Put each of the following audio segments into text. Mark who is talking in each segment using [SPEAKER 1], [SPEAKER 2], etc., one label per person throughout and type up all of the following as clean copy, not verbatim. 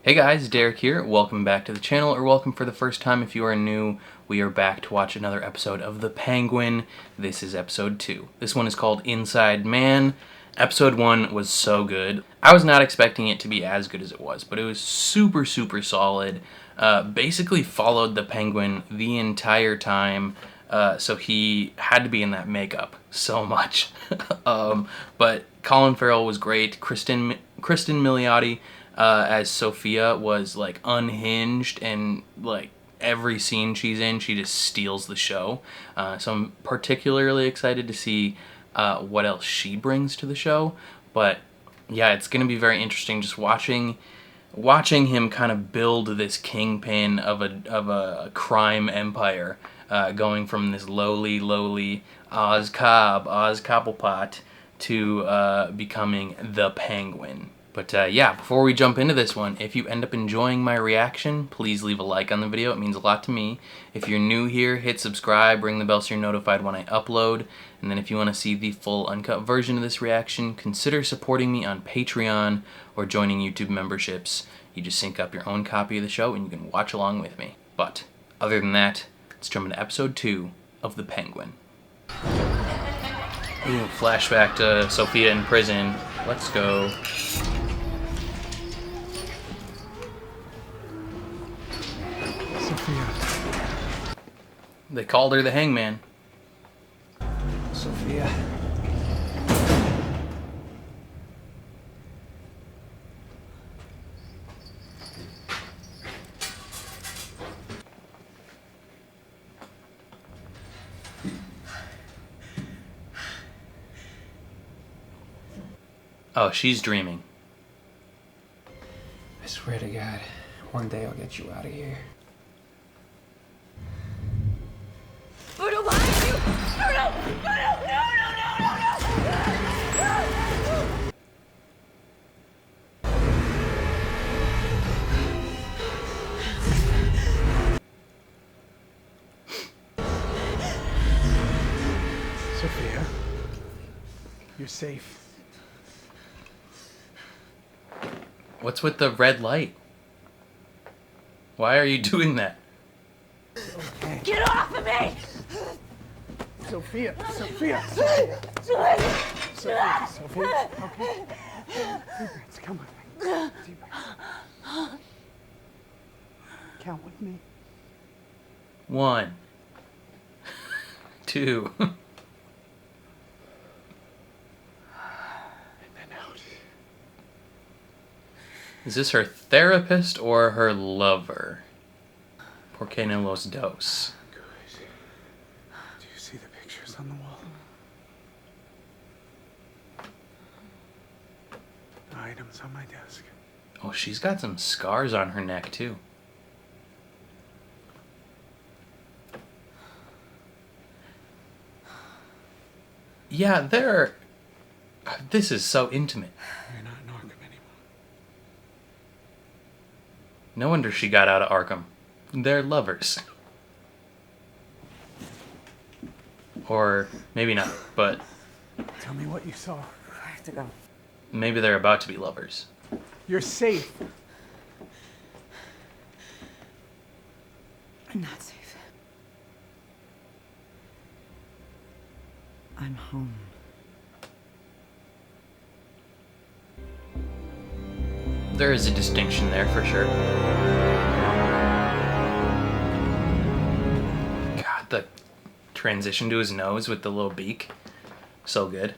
[SPEAKER 1] Hey guys, Derek here. Welcome back to the channel, or welcome for the first time if you are new. We are back to watch another episode of The Penguin. This is episode 2. This one is called Inside Man. Episode 1 was so good. I was not expecting it to be as good as it was, but it was super solid. Basically followed the Penguin the entire time, so he had to be in that makeup so much. But Colin Farrell was great. Kristen Milioti as Sophia was like unhinged, and like every scene she's in, she just steals the show. So I'm particularly excited to see what else she brings to the show. But yeah, it's going to be very interesting just watching him kind of build this kingpin of a crime empire, going from this lowly Oz Cobblepot to becoming the Penguin. But yeah, before we jump into this one, if you end up enjoying my reaction, please leave a like on the video. It means a lot to me. If you're new here, hit subscribe, ring the bell so you're notified when I upload. And then if you want to see the full uncut version of this reaction, consider supporting me on Patreon or joining YouTube memberships. You just sync up your own copy of the show and you can watch along with me. But other than that, let's jump into episode 2 of The Penguin. Ooh, flashback to Sophia in prison. Let's go.
[SPEAKER 2] Sophia.
[SPEAKER 1] They called her the Hangman.
[SPEAKER 2] Sophia.
[SPEAKER 1] Oh, she's dreaming.
[SPEAKER 2] I swear to God, one day I'll get you out of here.
[SPEAKER 3] Bruno, behind you! Bruno!
[SPEAKER 2] Sophia, you're safe.
[SPEAKER 1] What's with the red light? Why are you doing that?
[SPEAKER 2] Okay.
[SPEAKER 3] Get off of me!
[SPEAKER 2] Sophia, Sophia, Sophia, Sophia, Sophia, okay. Deep breaths, come with me. Deep breaths. Count with me.
[SPEAKER 1] 1, 2.
[SPEAKER 2] And then out.
[SPEAKER 1] Is this her therapist or her lover? Porque no los dos.
[SPEAKER 2] Good. Do you see the pictures on the wall? The items on my desk.
[SPEAKER 1] Oh, she's got some scars on her neck too. Yeah, this is so intimate.
[SPEAKER 2] You're not in Arkham anymore.
[SPEAKER 1] No wonder she got out of Arkham. They're lovers. Or maybe not, but
[SPEAKER 2] Tell me what you saw.
[SPEAKER 3] I have to go.
[SPEAKER 1] maybe they're about to be lovers.
[SPEAKER 2] You're safe.
[SPEAKER 3] I'm not safe. I'm home.
[SPEAKER 1] There is a distinction there for sure. God, the transition to his nose with the little beak. So good.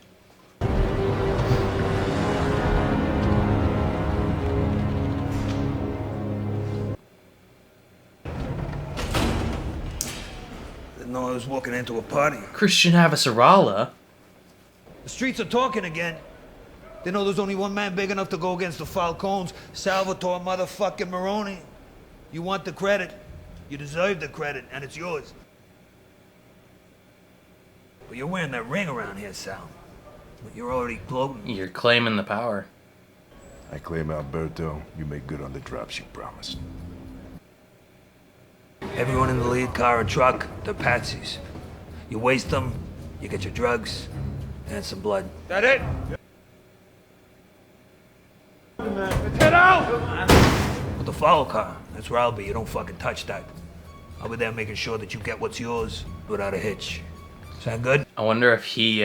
[SPEAKER 4] Didn't know I was walking into a party.
[SPEAKER 1] Christian Avasarala.
[SPEAKER 4] The streets are talking again. They know there's only one man big enough to go against the Falcones, Salvatore motherfucking Maroni. You want the credit. You deserve the credit, and it's yours. But you're wearing that ring around here, Sal. But you're already gloating.
[SPEAKER 1] You're claiming the power.
[SPEAKER 5] I claim Alberto. You make good on the drops you promised.
[SPEAKER 4] Everyone in the lead car or truck, they're patsies. You waste them, you get your drugs, and some blood.
[SPEAKER 2] That it? Get out!
[SPEAKER 4] What the foul car. That's where I'll be. You don't fucking touch that. I'll be there making sure that you get what's yours without a hitch. Sound good?
[SPEAKER 1] I wonder if he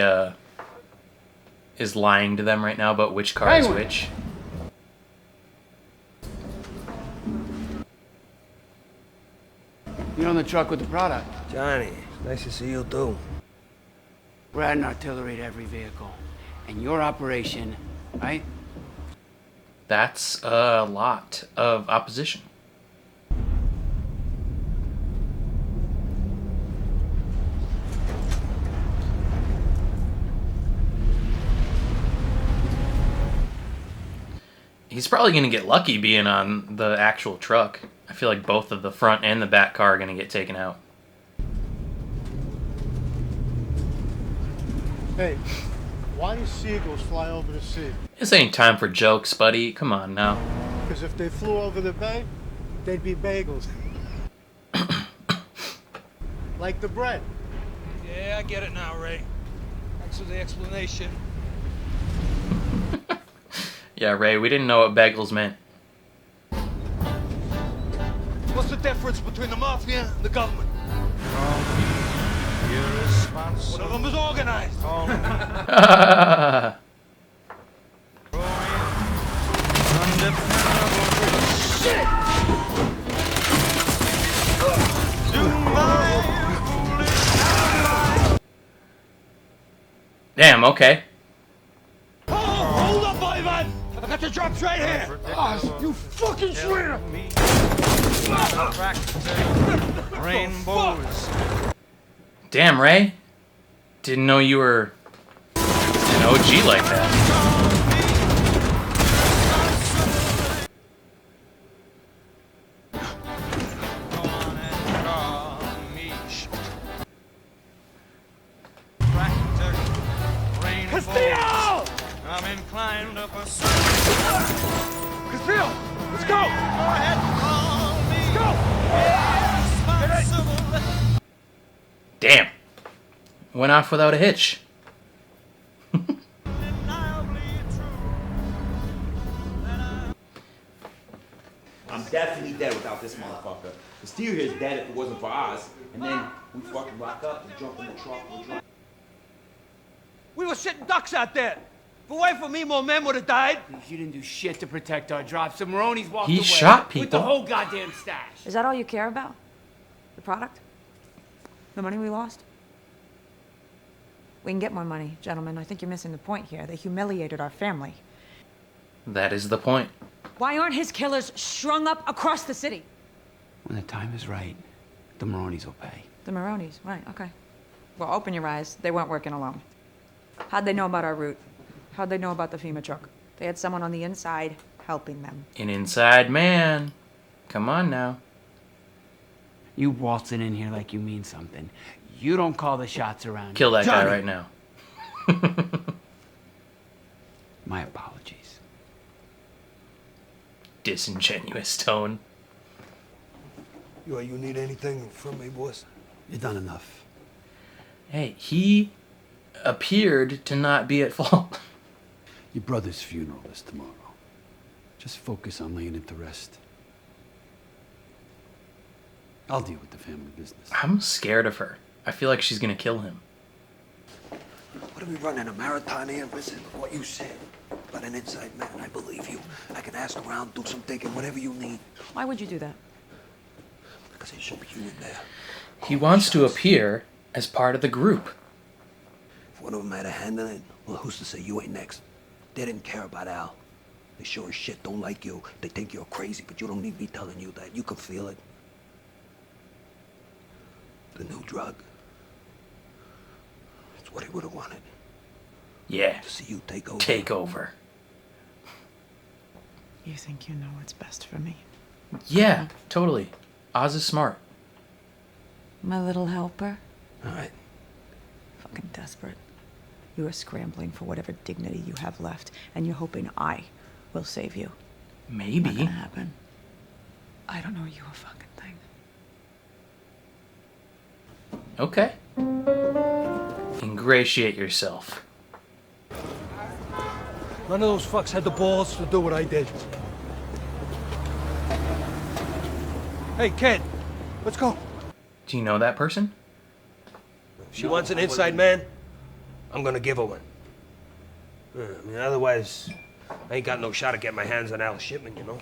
[SPEAKER 1] is lying to them right now about which car is which.
[SPEAKER 2] You're on the truck with the product.
[SPEAKER 4] Johnny, nice to see you too.
[SPEAKER 2] We're adding artillery to every vehicle. And your operation, right?
[SPEAKER 1] That's a lot of opposition. He's probably going to get lucky being on the actual truck. I feel like both of the front and the back car are going to get taken out.
[SPEAKER 6] Hey, why do seagulls fly over the sea?
[SPEAKER 1] This ain't time for jokes, buddy. Come on now.
[SPEAKER 6] Because if they flew over the bay, they'd be bagels. Like the bread.
[SPEAKER 4] Yeah, I get it now, Ray. Thanks for the explanation.
[SPEAKER 1] Yeah, Ray, we didn't know what bagels meant.
[SPEAKER 4] What's the difference between the mafia and the government? One of them is organized. Shit!
[SPEAKER 1] Damn, okay.
[SPEAKER 4] Hold up, Ivan! I got the drops right here!
[SPEAKER 6] Oh, you fucking traitor!
[SPEAKER 4] Rainbows.
[SPEAKER 1] Damn, Ray. Didn't know you were an OG like that.
[SPEAKER 4] Castillo! I'm inclined to pursue. Castillo, let's go! Go ahead, let's go!
[SPEAKER 1] Damn. Went off without a hitch.
[SPEAKER 7] I'm definitely dead without this motherfucker. The steel here is dead if it wasn't for us. And then we fucking rock up and jump in the truck and drive.
[SPEAKER 4] We were sitting ducks out there. If it weren't for me, more men would have died.
[SPEAKER 2] You didn't do shit to protect our drops. The Maronis walked
[SPEAKER 1] He
[SPEAKER 2] away
[SPEAKER 1] shot
[SPEAKER 2] with the
[SPEAKER 1] people.
[SPEAKER 2] whole goddamn stash.
[SPEAKER 3] Is that all you care about? The product? The money we lost? We can get more money, gentlemen. I think you're missing the point here. They humiliated our family.
[SPEAKER 1] That is the point.
[SPEAKER 3] Why aren't his killers strung up across the city?
[SPEAKER 2] When the time is right, the Maronis will pay.
[SPEAKER 3] The Maronis, right, okay. Well, open your eyes. They weren't working alone. How'd they know about our route? How'd they know about the FEMA truck? They had someone on the inside helping them.
[SPEAKER 1] An inside man. Come on now.
[SPEAKER 2] You waltzing in here like you mean something. You don't call the shots around.
[SPEAKER 1] Kill that guy
[SPEAKER 2] Johnny.
[SPEAKER 1] right now.
[SPEAKER 2] My apologies.
[SPEAKER 1] Disingenuous tone.
[SPEAKER 4] You need anything from me, boss?
[SPEAKER 6] You done enough.
[SPEAKER 1] Hey, he appeared to not be at fault.
[SPEAKER 6] Your brother's funeral is tomorrow. Just focus on laying it to rest. I'll deal with the family business.
[SPEAKER 1] I'm scared of her. I feel like she's gonna kill him.
[SPEAKER 8] What are we running, a marathon here? Listen, what you said. But an inside man, I believe you. I can ask around, do some thinking, whatever you need.
[SPEAKER 3] Why would you do that?
[SPEAKER 8] Because there should be you in there.
[SPEAKER 1] He wants to appear as part of the group.
[SPEAKER 8] If one of them had a hand in it, well, who's to say you ain't next? They didn't care about Al. They sure as shit don't like you. They think you're crazy, but you don't need me telling you that. You can feel it. The new drug. It's what he would have wanted.
[SPEAKER 1] Yeah.
[SPEAKER 8] To see you take over.
[SPEAKER 1] Take over.
[SPEAKER 3] You think you know what's best for me?
[SPEAKER 1] Yeah, totally. Oz is smart.
[SPEAKER 3] My little helper?
[SPEAKER 8] All right.
[SPEAKER 3] Fucking desperate. You are scrambling for whatever dignity you have left, and you're hoping I will save you. Not
[SPEAKER 1] Maybe.
[SPEAKER 3] gonna happen. I don't know you a fucking thing.
[SPEAKER 1] Okay. Ingratiate yourself.
[SPEAKER 4] None of those fucks had the balls to do what I did.
[SPEAKER 8] Hey, kid, let's go.
[SPEAKER 1] Do you know that person?
[SPEAKER 8] She wants an inside man. I'm gonna give her one. I mean, otherwise, I ain't got no shot at getting my hands on Al's shipment, you know?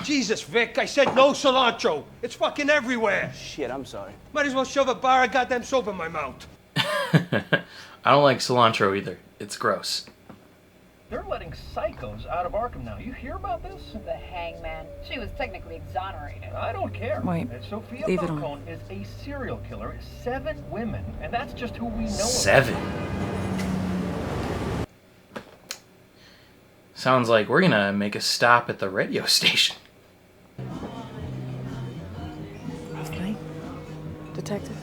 [SPEAKER 8] Jesus, Vic, I said no cilantro. It's fucking everywhere.
[SPEAKER 2] Shit, I'm sorry.
[SPEAKER 8] Might as well shove a bar of goddamn soap in my mouth.
[SPEAKER 1] I don't like cilantro either. It's gross.
[SPEAKER 9] They're letting psychos out of Arkham now. You hear about this?
[SPEAKER 10] The hangman. She was technically exonerated.
[SPEAKER 9] I don't care.
[SPEAKER 3] Wait,
[SPEAKER 9] Sophia
[SPEAKER 3] leave it on.
[SPEAKER 9] Falcone is a serial killer. 7 women, and that's just who we know.
[SPEAKER 1] 7. Sounds like we're gonna make a stop at the radio station.
[SPEAKER 3] Okay. Detective.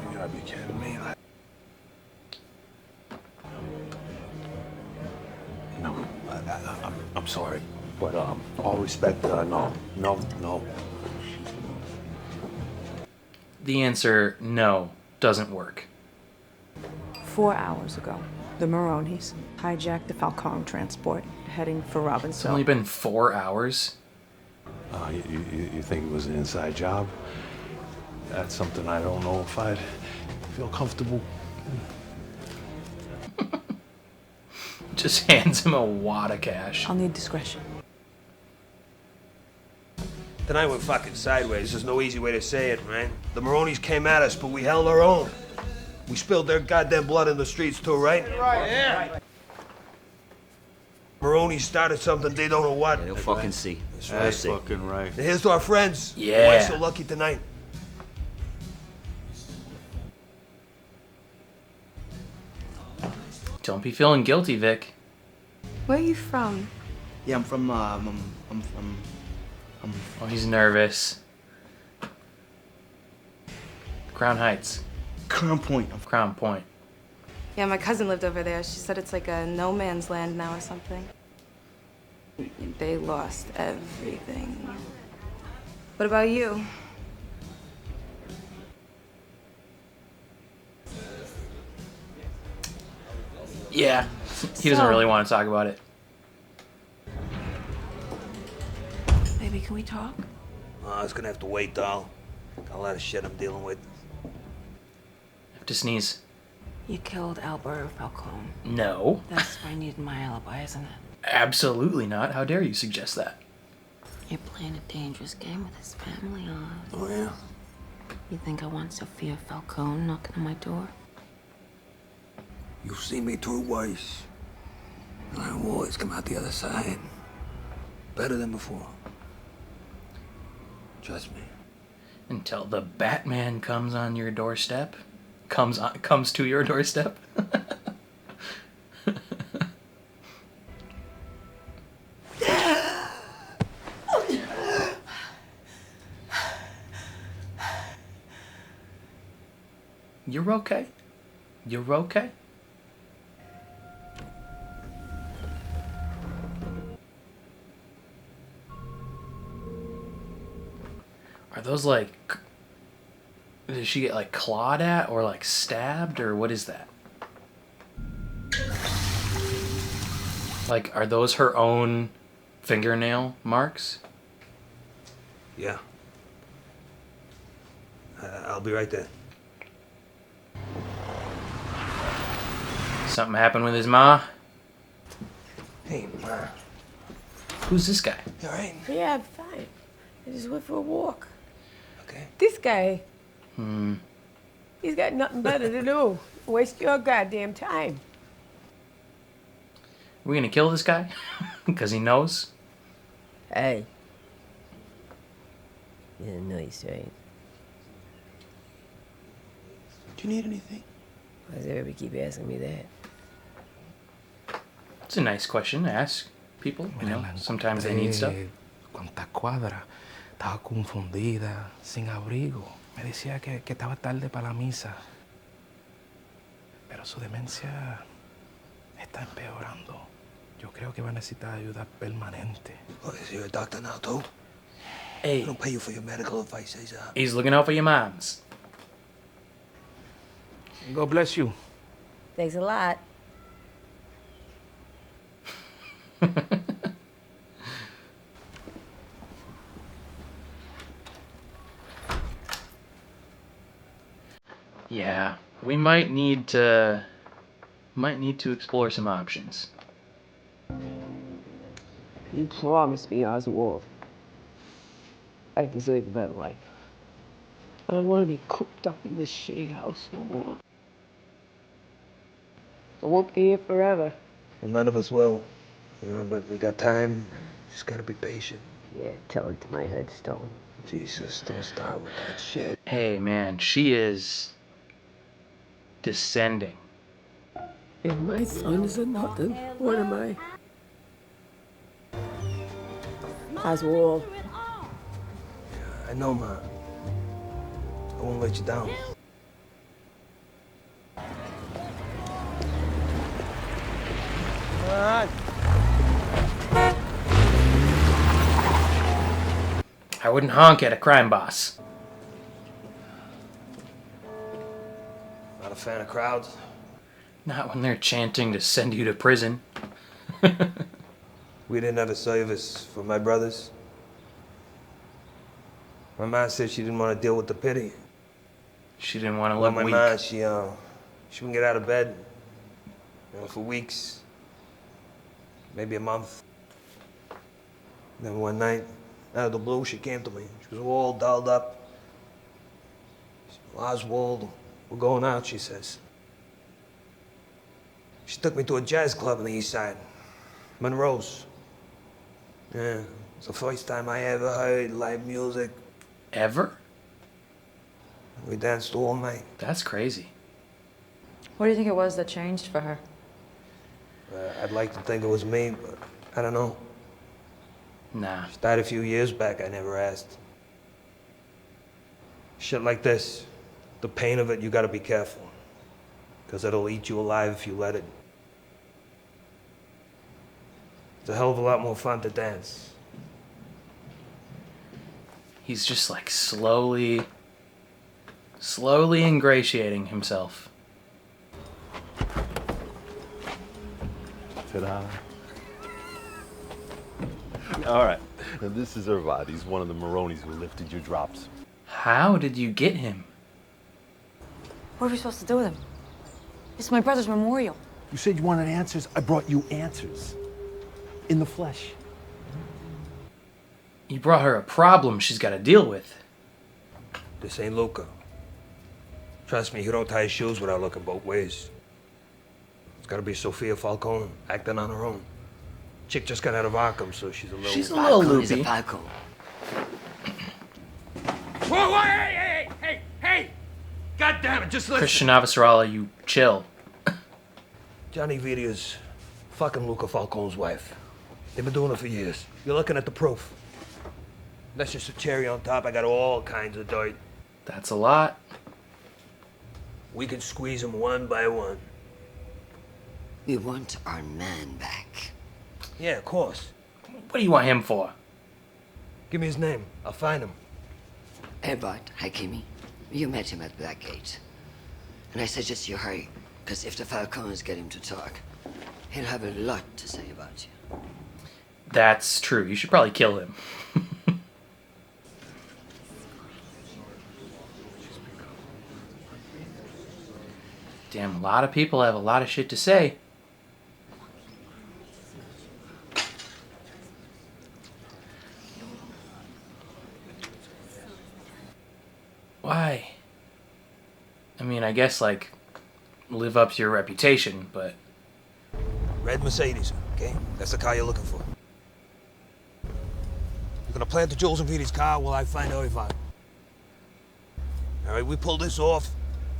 [SPEAKER 5] You gotta be kidding me. No, I'm sorry, but all respect, no.
[SPEAKER 1] The answer, no, doesn't work.
[SPEAKER 3] 4 hours ago, the Maronis hijacked the Falcone transport heading for
[SPEAKER 1] It's
[SPEAKER 3] Robbinsville.
[SPEAKER 1] only been 4 hours.
[SPEAKER 5] You think it was an inside job? That's something I don't know if I'd feel comfortable.
[SPEAKER 1] Just hands him a wad of cash.
[SPEAKER 3] I'll need discretion.
[SPEAKER 8] Tonight went fucking sideways. There's no easy way to say it, right? The Maronis came at us, but we held our own. We spilled their goddamn blood in the streets too, right?
[SPEAKER 7] Right, yeah.
[SPEAKER 8] Maronis started something, they don't know what.
[SPEAKER 7] Yeah, they'll fucking see.
[SPEAKER 8] That's
[SPEAKER 7] They'll see.
[SPEAKER 5] Fucking right.
[SPEAKER 8] And here's to our friends.
[SPEAKER 1] Yeah.
[SPEAKER 8] Why so lucky tonight?
[SPEAKER 1] Don't be feeling guilty, Vic.
[SPEAKER 10] Where are you from?
[SPEAKER 7] Yeah, I'm from,
[SPEAKER 1] Oh, he's nervous. Crown Heights.
[SPEAKER 7] Crown Point.
[SPEAKER 1] Crown Point.
[SPEAKER 10] Yeah, my cousin lived over there. She said it's like a no man's land now or something. They lost everything. What about you?
[SPEAKER 1] Yeah, he doesn't
[SPEAKER 10] So-
[SPEAKER 1] really want to talk about it.
[SPEAKER 10] Baby, can we talk?
[SPEAKER 8] I was gonna have to wait, doll. Got a lot of shit I'm dealing with.
[SPEAKER 1] I have to sneeze.
[SPEAKER 10] You killed Alberto Falcone.
[SPEAKER 1] No,
[SPEAKER 10] That's why I need my alibi, isn't it?
[SPEAKER 1] absolutely not. How dare you suggest that?
[SPEAKER 10] You're playing a dangerous game with his family on.
[SPEAKER 8] Oh, yeah?
[SPEAKER 10] You think I want Sophia Falcone knocking on my door?
[SPEAKER 8] You've seen me through worse. And I will always come out the other side. Better than before. Trust me.
[SPEAKER 1] Until the Batman comes on your doorstep. Comes to your doorstep. You're okay. You're okay. Are those like... Did she get like clawed at or like stabbed or what is that? Like, are those her own fingernail marks?
[SPEAKER 8] Yeah. I'll be right there.
[SPEAKER 1] Something happened with his ma?
[SPEAKER 8] Hey, Ma.
[SPEAKER 1] Who's this guy?
[SPEAKER 8] You alright?
[SPEAKER 11] Yeah, I'm fine. I just went for a walk.
[SPEAKER 8] Okay.
[SPEAKER 11] This guy, he's got nothing better to do. Waste your goddamn time.
[SPEAKER 1] We're gonna kill this guy? Because he knows?
[SPEAKER 11] Hey. Yeah, no, he's right.
[SPEAKER 8] Do you need anything?
[SPEAKER 11] Why does everybody keep asking me that?
[SPEAKER 1] It's a nice question to ask people, you know? Sometimes they need stuff.
[SPEAKER 12] Cuánta cuadra. Estaba confundida, sin abrigo. Me decía que estaba tarde para la misa. Pero su demencia está empeorando. Yo creo que va a necesitar ayuda permanente.
[SPEAKER 8] Oh, is you a doctor now, too? I
[SPEAKER 1] Hey,
[SPEAKER 8] don't pay you for your medical advice,
[SPEAKER 1] he's looking out for your moms.
[SPEAKER 12] God bless you.
[SPEAKER 11] Thanks a lot.
[SPEAKER 1] We might need to explore some options.
[SPEAKER 11] You promised me, Oswald. I deserve a better life. I don't want to be cooped up in this shitty house no more. I won't be here forever.
[SPEAKER 8] Well, none of us will. You know, but we got time. Just gotta be patient.
[SPEAKER 11] Yeah, tell it to my headstone.
[SPEAKER 8] Jesus, don't start with that shit.
[SPEAKER 1] Hey, man, she is descending.
[SPEAKER 11] And my son is nothing. What am I? Oswald.
[SPEAKER 8] I know, Ma. I won't let you down. Come on.
[SPEAKER 1] I wouldn't honk at a crime boss.
[SPEAKER 8] Not a fan of crowds.
[SPEAKER 1] Not when they're chanting to send you to prison.
[SPEAKER 8] We didn't have a service for my brothers. My mom said she didn't want to deal with the pity.
[SPEAKER 1] She didn't want to
[SPEAKER 8] Well,
[SPEAKER 1] look
[SPEAKER 8] my
[SPEAKER 1] weak.
[SPEAKER 8] mom, she wouldn't get out of bed, for weeks, maybe a month. Then one night, out of the blue, she came to me. She was all dolled up. She said, Oswald, we're going out, she says. She took me to a jazz club on the east side, Monroe's. Yeah, it's the first time I ever heard live music.
[SPEAKER 1] Ever?
[SPEAKER 8] We danced all night.
[SPEAKER 1] That's crazy.
[SPEAKER 3] What do you think it was that changed for her?
[SPEAKER 8] I'd like to think it was me, but I don't know.
[SPEAKER 1] Nah.
[SPEAKER 8] She died a few years back, I never asked. Shit like this, the pain of it, you gotta be careful. Because it'll eat you alive if you let it. It's a hell of a lot more fun to dance.
[SPEAKER 1] He's just like slowly ingratiating himself.
[SPEAKER 5] Ta-da. All right, now this is Irvad. He's one of the Maronis who lifted your drops.
[SPEAKER 1] How did you get him?
[SPEAKER 3] What are we supposed to do with him? It's my brother's memorial.
[SPEAKER 6] You said you wanted answers. I brought you answers. In the flesh.
[SPEAKER 1] You brought her a problem she's got to deal with.
[SPEAKER 8] This ain't Luca. Trust me, he don't tie his shoes without looking both ways. It's gotta be Sophia Falcone, acting on her own. Chick just got out of Arkham, so she's a little...
[SPEAKER 1] She's a little loopy.
[SPEAKER 8] Falcone.
[SPEAKER 4] Whoa, hey! God damn it, just listen.
[SPEAKER 1] Christian Avasarala, you chill.
[SPEAKER 8] Johnny Vita's fucking Luca Falcone's wife. They've been doing it for years. You're looking at the proof. That's just a cherry on top. I got all kinds of dirt.
[SPEAKER 1] That's a lot.
[SPEAKER 8] We can squeeze them one by one.
[SPEAKER 13] We want our man back.
[SPEAKER 8] Yeah, of course.
[SPEAKER 1] What do you want him for?
[SPEAKER 8] Give me his name. I'll find him.
[SPEAKER 13] Edward Hakimi. You met him at Blackgate. And I suggest you hurry, because if the Falcones get him to talk, he'll have a lot to say about you.
[SPEAKER 1] That's true. You should probably kill him. Damn, a lot of people have a lot of shit to say. Why? I mean, I guess, like, live up to your reputation, but...
[SPEAKER 8] Red Mercedes, okay? That's the car you're looking for. You're gonna plant the jewels in Viti's car while I find Irvad. All right, we pull this off.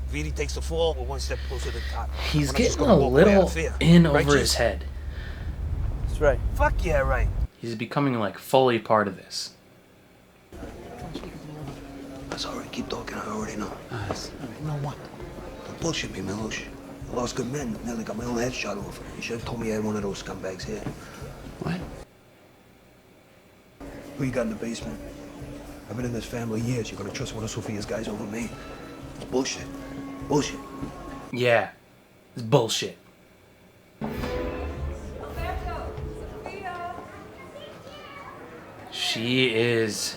[SPEAKER 8] Viti takes the fall. We're one step closer to the top.
[SPEAKER 1] He's
[SPEAKER 8] We're not just
[SPEAKER 1] getting
[SPEAKER 8] gonna
[SPEAKER 1] a
[SPEAKER 8] walk away out
[SPEAKER 1] little
[SPEAKER 8] of fear.
[SPEAKER 1] in
[SPEAKER 8] Right,
[SPEAKER 1] over
[SPEAKER 8] Chief?
[SPEAKER 1] his head.
[SPEAKER 8] That's right. Fuck yeah, right.
[SPEAKER 1] He's becoming, like, fully part of this.
[SPEAKER 8] That's all right. Keep talking. I already know.
[SPEAKER 6] You know what?
[SPEAKER 8] Don't bullshit me, Milosh. I lost good men. Nearly got my own head shot off. You should have told me I had one of those scumbags here.
[SPEAKER 6] What?
[SPEAKER 8] Who you got in the basement? I've been in this family years. You're gonna trust one of Sophia's guys over me? It's bullshit. Bullshit.
[SPEAKER 1] Yeah. It's bullshit. She is...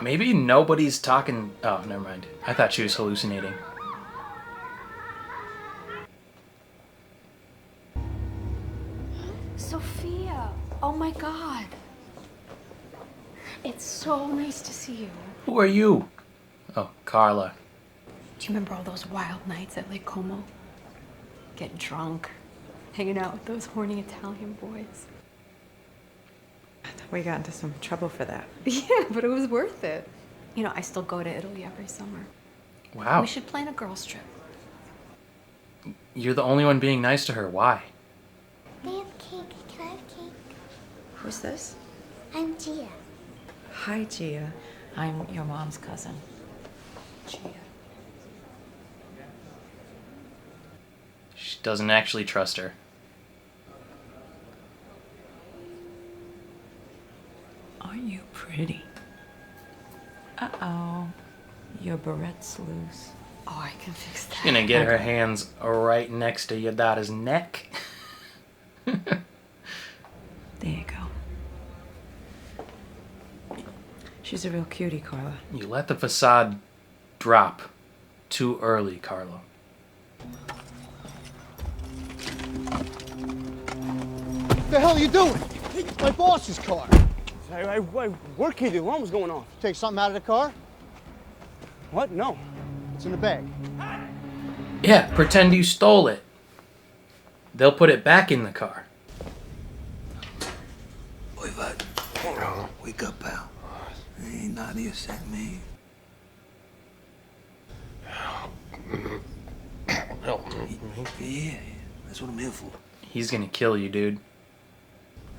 [SPEAKER 1] Maybe nobody's talking. Oh, never mind. I thought she was hallucinating.
[SPEAKER 14] Sophia! Oh my god. It's so nice to see you.
[SPEAKER 1] Who are you? Oh, Carla.
[SPEAKER 14] Do you remember all those wild nights at Lake Como? Getting drunk, hanging out with those horny Italian boys.
[SPEAKER 3] We got into some trouble for that.
[SPEAKER 14] Yeah, but it was worth it. You know, I still go to Italy every summer.
[SPEAKER 1] Wow.
[SPEAKER 14] We should plan a girls' trip.
[SPEAKER 1] You're the only one being nice to her. Why?
[SPEAKER 15] They have cake. Can I have cake?
[SPEAKER 3] Who's this?
[SPEAKER 15] I'm Gia.
[SPEAKER 3] Hi, Gia. I'm your mom's cousin. Gia.
[SPEAKER 1] She doesn't actually trust her.
[SPEAKER 3] Aren't you pretty? Uh-oh. Your barrette's loose.
[SPEAKER 14] Oh, I can fix that.
[SPEAKER 1] She's gonna get her hands right next to your daughter's neck.
[SPEAKER 3] There you go. She's a real cutie, Carla.
[SPEAKER 1] You let the facade drop too early, Carla.
[SPEAKER 16] What the hell are you doing? It's my boss's car. I work here. The alarm was going off. Take something out of the car? What? No. It's in the bag.
[SPEAKER 1] Yeah, pretend you stole it. They'll put it back in the car.
[SPEAKER 4] Oi, Bud. Wake up, pal. Ain't Nadia sent me.
[SPEAKER 5] Help me.
[SPEAKER 4] Yeah, that's what I'm here for.
[SPEAKER 1] He's gonna kill you, dude.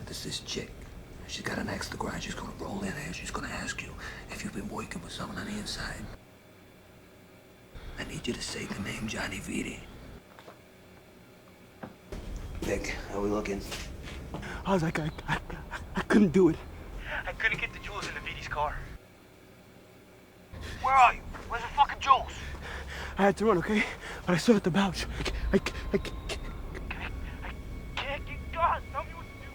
[SPEAKER 4] There's this chick. She's got an axe to grind. She's gonna roll in here. She's gonna ask you if you've been working with someone on the inside. I need you to say the name Johnny Viti. Vic, how we looking?
[SPEAKER 16] I was like, I couldn't do it.
[SPEAKER 17] I couldn't get the jewels in the Viti's car. Where are you? Where's the fucking jewels?
[SPEAKER 16] I had to run, okay? But I saw it at the pouch. I
[SPEAKER 17] can't get God. Tell me what to do.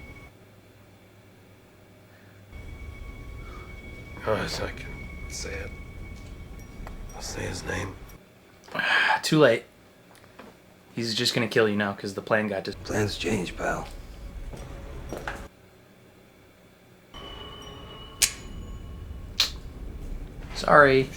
[SPEAKER 5] Oh, yes, I can say it. I'll say his name.
[SPEAKER 1] Too late. He's just gonna kill you now because the plan got just.
[SPEAKER 4] Plans change, pal.
[SPEAKER 1] Sorry.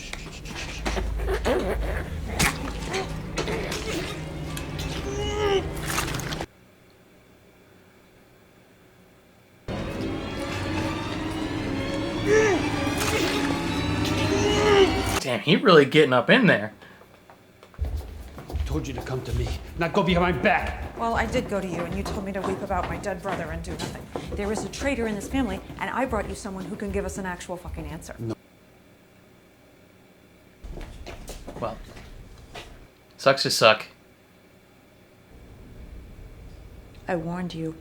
[SPEAKER 1] Damn, he really getting up in there.
[SPEAKER 6] I told you to come to me, not go behind my back.
[SPEAKER 3] Well, I did go to you, and you told me to weep about my dead brother and do nothing. There is a traitor in this family, and I brought you someone who can give us an actual fucking answer.
[SPEAKER 6] No.
[SPEAKER 1] Well, sucks to suck.
[SPEAKER 3] I warned you.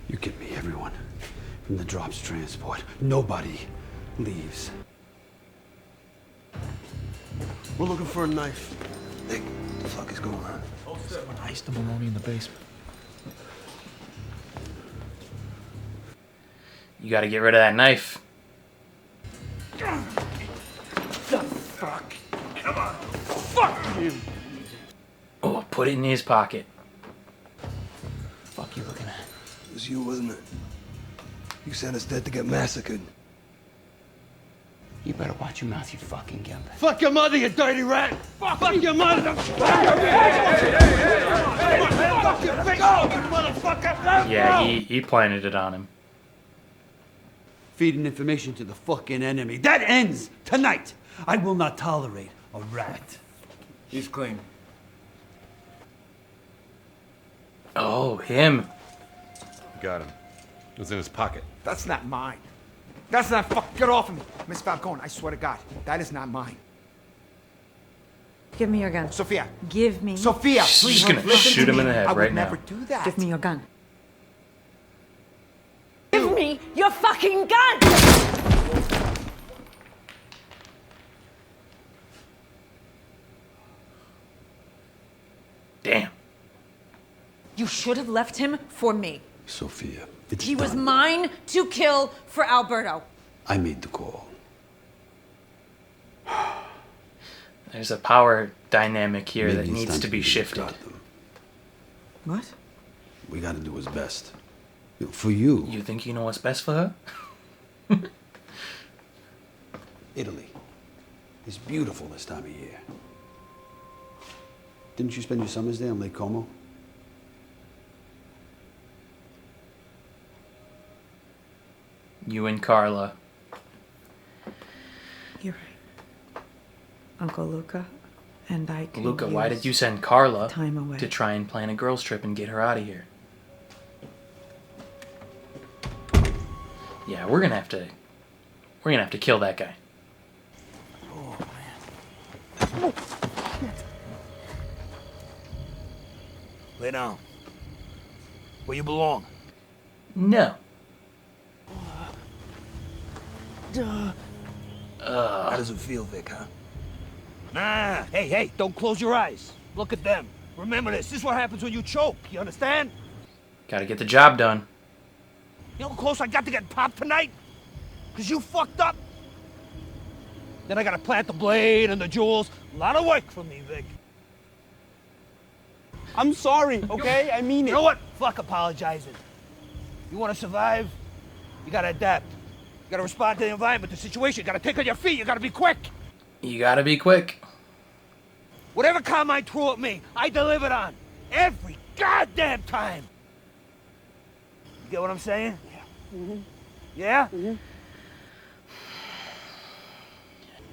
[SPEAKER 6] You get me, everyone. From the drops transport. Nobody leaves.
[SPEAKER 16] We're looking for a knife.
[SPEAKER 4] Nick, what the fuck is going on?
[SPEAKER 12] Someone heisted Maloney in the basement.
[SPEAKER 1] You gotta get rid of that knife.
[SPEAKER 16] The fuck? Come on. Fuck you.
[SPEAKER 1] Oh, put it in his pocket.
[SPEAKER 12] Fuck you looking at?
[SPEAKER 4] It was you, wasn't it? You sent us dead to get massacred.
[SPEAKER 2] You better watch your mouth, you fucking gimp.
[SPEAKER 16] Fuck your mother, you dirty rat. Fuck your mother.
[SPEAKER 1] Yeah, he planted it on him.
[SPEAKER 6] Feeding information to the fucking enemy. That ends tonight. I will not tolerate a rat.
[SPEAKER 8] He's clean.
[SPEAKER 1] Oh, him.
[SPEAKER 5] Got him. It was in his pocket.
[SPEAKER 17] That's not mine. That's not get off of me. Miss Falcone, I swear to God, that is not mine.
[SPEAKER 3] Give me your gun.
[SPEAKER 17] Sophia.
[SPEAKER 3] Give me.
[SPEAKER 17] Sophia,
[SPEAKER 1] She's
[SPEAKER 17] please
[SPEAKER 1] gonna
[SPEAKER 17] listen
[SPEAKER 1] shoot
[SPEAKER 17] to
[SPEAKER 1] him
[SPEAKER 17] me.
[SPEAKER 1] in the head
[SPEAKER 17] I would
[SPEAKER 1] right
[SPEAKER 17] never
[SPEAKER 1] now.
[SPEAKER 17] do that.
[SPEAKER 3] Give me your gun.
[SPEAKER 14] Give me your fucking gun!
[SPEAKER 1] Damn.
[SPEAKER 3] You should have left him for me.
[SPEAKER 6] Sophia, it's
[SPEAKER 3] He was
[SPEAKER 6] done.
[SPEAKER 3] mine to kill for Alberto.
[SPEAKER 6] I made the call.
[SPEAKER 1] There's a power dynamic here
[SPEAKER 6] Maybe
[SPEAKER 1] that
[SPEAKER 6] it's
[SPEAKER 1] needs
[SPEAKER 6] time
[SPEAKER 1] to be
[SPEAKER 6] give
[SPEAKER 1] shifted.
[SPEAKER 6] God them.
[SPEAKER 3] What?
[SPEAKER 6] We gotta do what's best. For you.
[SPEAKER 1] You think you know what's best for her?
[SPEAKER 6] Italy. It's beautiful this time of year. Didn't you spend your summers there on Lake Como?
[SPEAKER 1] You and Carla.
[SPEAKER 3] You're right. Uncle Luca and I could
[SPEAKER 1] Luca, why
[SPEAKER 3] use
[SPEAKER 1] did you send Carla
[SPEAKER 3] time away.
[SPEAKER 1] to try and plan a girls' trip and get her out of here? Yeah, we're gonna have to kill that guy.
[SPEAKER 4] Lay down. Where you belong.
[SPEAKER 1] No.
[SPEAKER 4] How does it feel, Vic, huh? Nah, hey, don't close your eyes. Look at them. Remember this. This is what happens when you choke. You understand?
[SPEAKER 1] Gotta get the job done.
[SPEAKER 4] You know how close I got to getting popped tonight? Because you fucked up? Then I gotta plant the blade and the jewels. A lot of work for me, Vic.
[SPEAKER 2] I'm sorry, okay? I mean it.
[SPEAKER 4] You know what? Fuck apologizing. You want to survive? You gotta adapt. You gotta respond to the environment, the situation. You gotta think on your feet. You gotta be quick.
[SPEAKER 1] You gotta be quick.
[SPEAKER 4] Whatever Carmine threw at me, I delivered on. Every goddamn time. You get what I'm saying? Yeah. Mm-hmm. Yeah? Mm-hmm.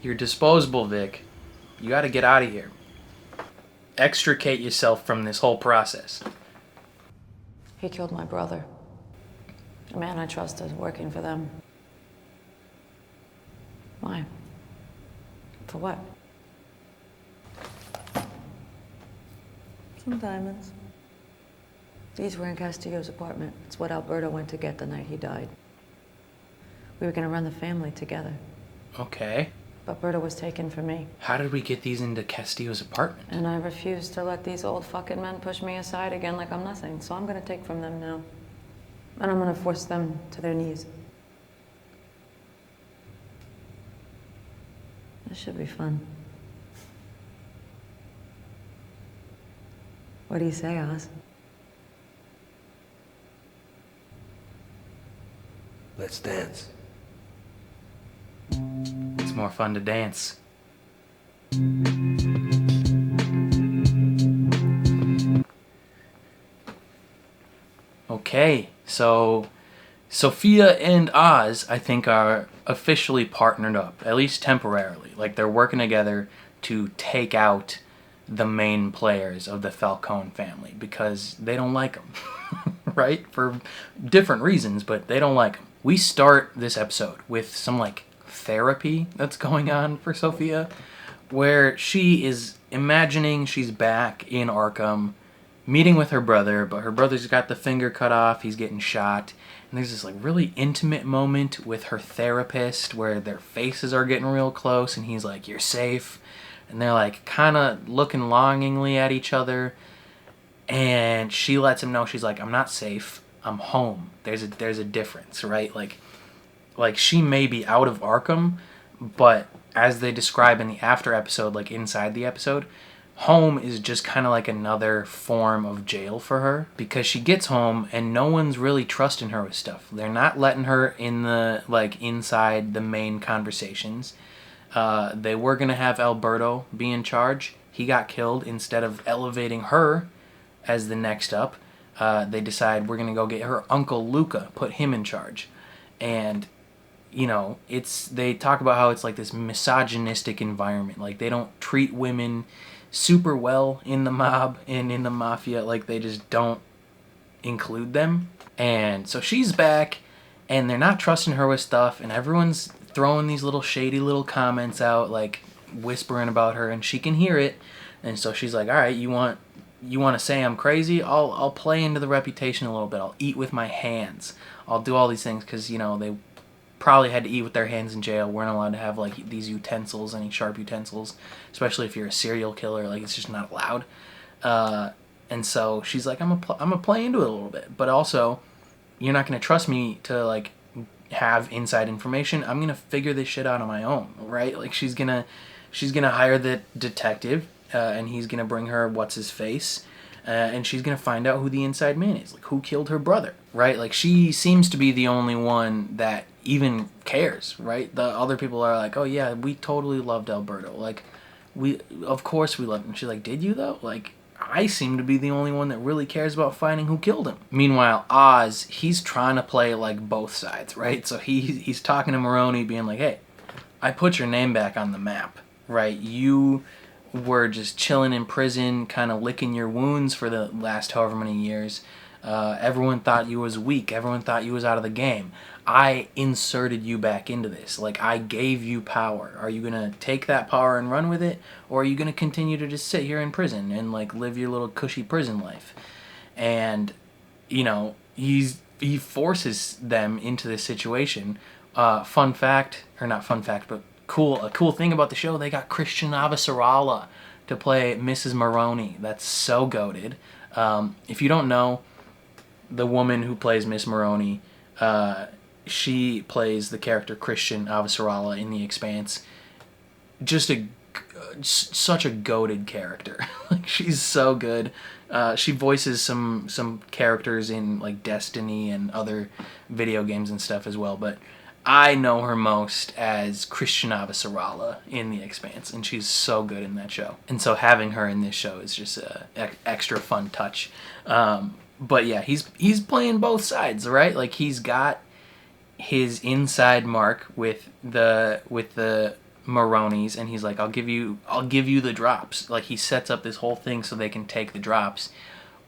[SPEAKER 1] You're disposable, Vic. You gotta get out of here. Extricate yourself from this whole process.
[SPEAKER 3] He killed my brother. A man I trusted working for them. Why? For what? Some diamonds. These were in Castillo's apartment. It's what Alberto went to get the night he died. We were gonna run the family together.
[SPEAKER 1] Okay.
[SPEAKER 3] But Berta was taken from me.
[SPEAKER 1] How did we get these into Castillo's apartment?
[SPEAKER 3] And I refused to let these old fucking men push me aside again like I'm nothing. So I'm gonna take from them now. And I'm gonna force them to their knees. This should be fun. What do you say, Oz?
[SPEAKER 8] Let's dance.
[SPEAKER 1] It's more fun to dance. Okay, so Sophia and Oz, I think, are officially partnered up, at least temporarily. Like, they're working together to take out the main players of the Falcone family because they don't like them, right? For different reasons, but they don't like them. We start this episode with some, like, therapy that's going on for Sophia, where she is imagining she's back in Arkham, meeting with her brother, but her brother's got the finger cut off, he's getting shot, and there's this like really intimate moment with her therapist where their faces are getting real close, and he's like, "You're safe," and they're like kind of looking longingly at each other, and she lets him know, she's like, "I'm not safe, I'm home." There's a difference, right? Like she may be out of Arkham, but as they describe in the after episode, like inside the episode, home is just kind of like another form of jail for her because she gets home and no one's really trusting her with stuff. They're not letting her in the, like, inside the main conversations. They were going to have Alberto be in charge. He got killed. Instead of elevating her as the next up, they decide we're going to go get her uncle Luca, put him in charge. And you know, they talk about how it's like this misogynistic environment. Like, they don't treat women super well in the mob and in the mafia. Like, they just don't include them. And so she's back, and they're not trusting her with stuff, and everyone's throwing these little shady little comments out, like whispering about her, and she can hear it. And so she's like, all right, you want to say I'm crazy? I'll play into the reputation a little bit. I'll eat with my hands. I'll do all these things because, you know, they probably had to eat with their hands in jail. Weren't allowed to have like these utensils, any sharp utensils, especially if you're a serial killer. Like, it's just not allowed. And so she's like, I'm gonna play into it a little bit, but also you're not gonna trust me to like have inside information. I'm gonna figure this shit out on my own, right? Like, she's gonna she's gonna hire the detective, and he's gonna bring her what's his face, and she's gonna find out who the inside man is, like who killed her brother, right? Like she seems to be the only one that even cares, right? The other people are like, oh yeah, we totally loved Alberto, like of course we loved him. She's like, did you though? Like I seem to be the only one that really cares about finding who killed him. Meanwhile, Oz, he's trying to play like both sides, right? So he's talking to Maroney, being like, hey, I put your name back on the map, right? You were just chilling in prison, kind of licking your wounds for the last however many years. Everyone thought you was weak. Everyone thought you was out of the game. I inserted you back into this. Like, I gave you power. Are you going to take that power and run with it? Or are you going to continue to just sit here in prison and, like, live your little cushy prison life? And, you know, he forces them into this situation. Fun fact, or not fun fact, but a cool thing about the show, they got Christian Avasarala to play Mrs. Maroney. That's so goated. If you don't know, the woman who plays Miss Maroney, she plays the character Christian Avasarala in The Expanse. Just such a goated character. Like, she's so good. She voices some characters in like Destiny and other video games and stuff as well, but I know her most as Christian Avasarala in The Expanse, and she's so good in that show. And so having her in this show is just a extra fun touch. But yeah, he's playing both sides, right? Like, he's got his inside mark with the Maronis, and he's like, I'll give you the drops. Like, he sets up this whole thing so they can take the drops,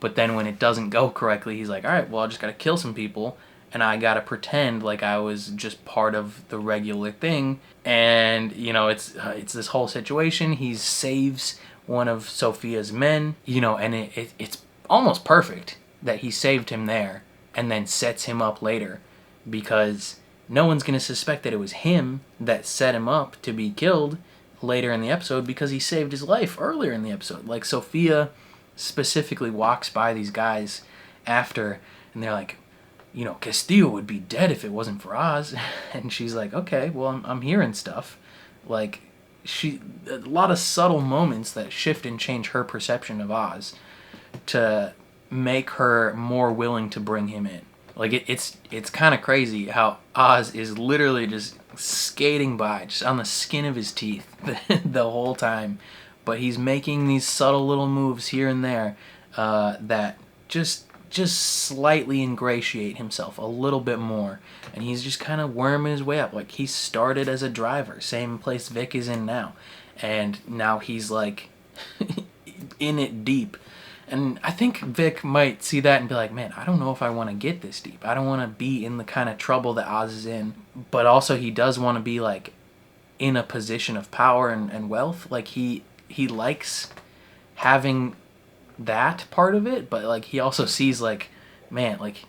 [SPEAKER 1] but then when it doesn't go correctly, he's like, all right, well, I just gotta kill some people, and I gotta pretend like I was just part of the regular thing. And you know, it's this whole situation. He saves one of Sophia's men, you know, and it's almost perfect that he saved him there and then sets him up later, because no one's going to suspect that it was him that set him up to be killed later in the episode, because he saved his life earlier in the episode. Like, Sophia specifically walks by these guys after, and they're like, you know, Castillo would be dead if it wasn't for Oz. And she's like, okay, well, I'm hearing stuff. Like, a lot of subtle moments that shift and change her perception of Oz to make her more willing to bring him in. Like, it's kind of crazy how Oz is literally just skating by, just on the skin of his teeth the whole time. But he's making these subtle little moves here and there that just slightly ingratiate himself a little bit more. And he's just kind of worming his way up. Like, he started as a driver, same place Vic is in now. And now he's, like, in it deep. And I think Vic might see that and be like, man, I don't know if I want to get this deep. I don't want to be in the kind of trouble that Oz is in. But also he does want to be, like, in a position of power and wealth. Like, he likes having that part of it, but, like, he also sees, like, man, like,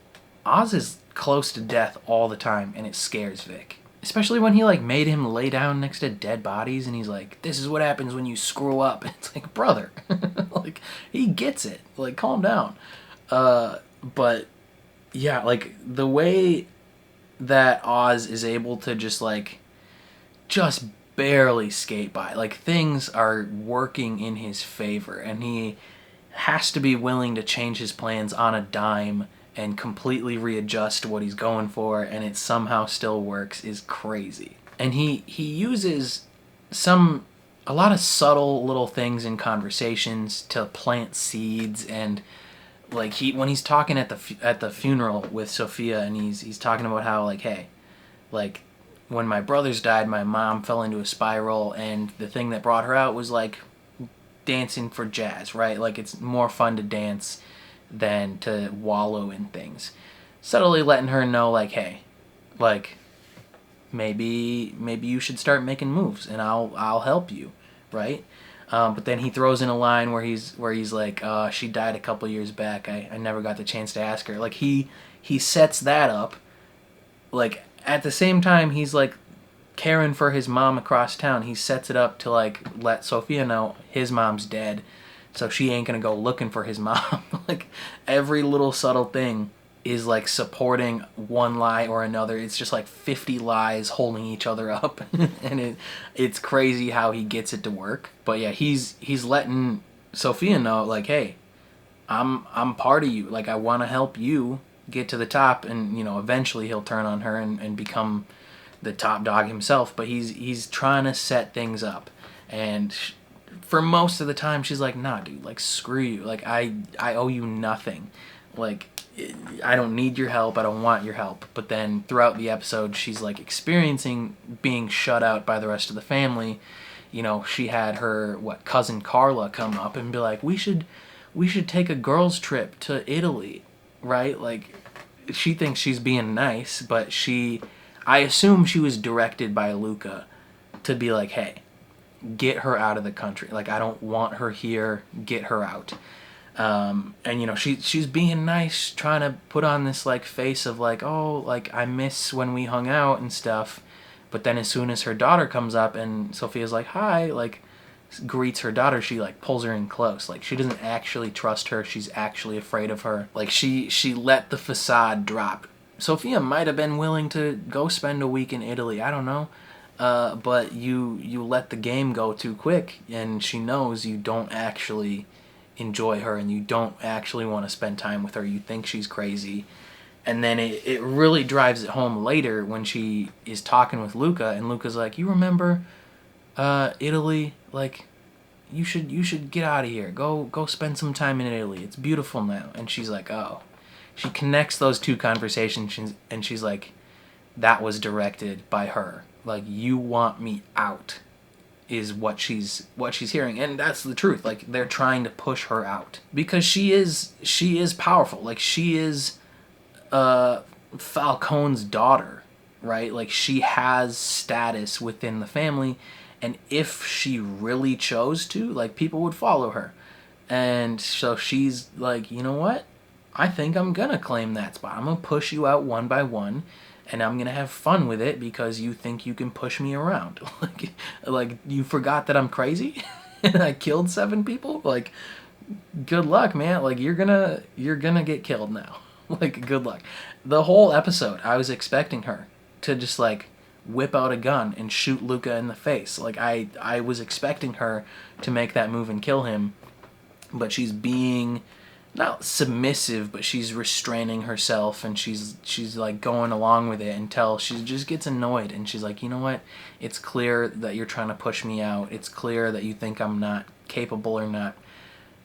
[SPEAKER 1] Oz is close to death all the time, and it scares Vic. Especially when he, like, made him lay down next to dead bodies, and he's like, this is what happens when you screw up. It's like, brother. Like, he gets it. Like, calm down. But, yeah, like, the way that Oz is able to just barely skate by. Like, things are working in his favor, and he has to be willing to change his plans on a dime and completely readjust what he's going for, and it somehow still works, is crazy. And he uses a lot of subtle little things in conversations to plant seeds. And like, when he's talking at the funeral with Sophia, and he's talking about how, like, hey, like, when my brothers died, my mom fell into a spiral, and the thing that brought her out was, like, dancing for jazz, right? Like, it's more fun to dance than to wallow in things. Subtly letting her know, like, hey, like, maybe you should start making moves, and I'll help you, right? But then he throws in a line where he's like, she died a couple years back. I never got the chance to ask her. Like, he sets that up. Like, at the same time, he's, like, caring for his mom across town. He sets it up to, like, let Sophia know his mom's dead, so she ain't gonna go looking for his mom. Like, every little subtle thing is like supporting one lie or another. It's just like 50 lies holding each other up. And it's crazy how he gets it to work. But yeah, he's letting Sophia know, like, hey, I'm part of you. Like, I want to help you get to the top. And, you know, eventually he'll turn on her and become the top dog himself. But he's trying to set things up. And for most of the time, she's like, nah, dude, like, screw you. Like, I owe you nothing. Like, I don't need your help. I don't want your help. But then throughout the episode, she's like experiencing being shut out by the rest of the family. You know, she had her cousin Carla come up and be like, we should take a girls trip to Italy, right? Like, she thinks she's being nice, but I assume she was directed by Luca to be like, hey, get her out of the country. Like, I don't want her here. Get her out. And you know, she's being nice, trying to put on this like face of like, oh, like, I miss when we hung out and stuff. But then as soon as her daughter comes up and Sophia's like, hi, like, greets her daughter, she like pulls her in close. Like, she doesn't actually trust her. She's actually afraid of her. Like, she let the facade drop. Sophia might have been willing to go spend a week in Italy. I don't know. But you let the game go too quick, and she knows you don't actually enjoy her and you don't actually want to spend time with her. You think she's crazy. And then it really drives it home later when she is talking with Luca, and Luca's like, you remember Italy? Like, you should get out of here. Go spend some time in Italy. It's beautiful now. And she's like, oh. She connects those two conversations, and she's like, that was directed by her. Like, you want me out is what she's hearing. And that's the truth. Like, they're trying to push her out because she is powerful. Like, she is Falcone's daughter, right? Like, she has status within the family, and if she really chose to, like, people would follow her. And so she's like, you know what, I think I'm gonna claim that spot. I'm gonna push you out one by one, and I'm gonna have fun with it because you think you can push me around. like you forgot that I'm crazy and I killed 7 people? Like, good luck, man. Like, you're gonna get killed now. Like, good luck. The whole episode, I was expecting her to just like whip out a gun and shoot Luca in the face. Like, I was expecting her to make that move and kill him, but she's being not submissive, but she's restraining herself, and she's like going along with it until she just gets annoyed, and she's like, you know what, it's clear that you're trying to push me out. It's clear that you think I'm not capable or not,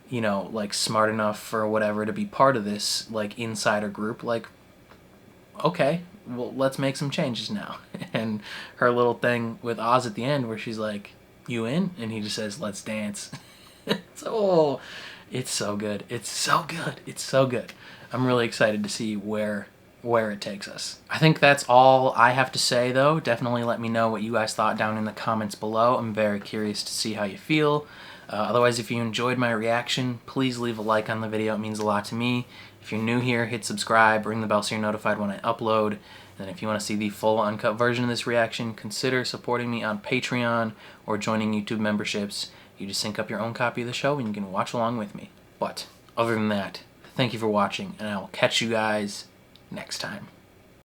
[SPEAKER 1] you know, like, smart enough or whatever to be part of this like insider group. Like, okay, well, let's make some changes now. And her little thing with Oz at the end where she's like, you in? And he just says, let's dance. It's so good. It's so good. It's so good. I'm really excited to see where it takes us. I think that's all I have to say, though. Definitely let me know what you guys thought down in the comments below. I'm very curious to see how you feel. Otherwise, if you enjoyed my reaction, please leave a like on the video. It means a lot to me. If you're new here, hit subscribe, ring the bell so you're notified when I upload. And if you want to see the full uncut version of this reaction, consider supporting me on Patreon or joining YouTube memberships. You just sync up your own copy of the show and you can watch along with me. But other than that, thank you for watching, and I will catch you guys next time.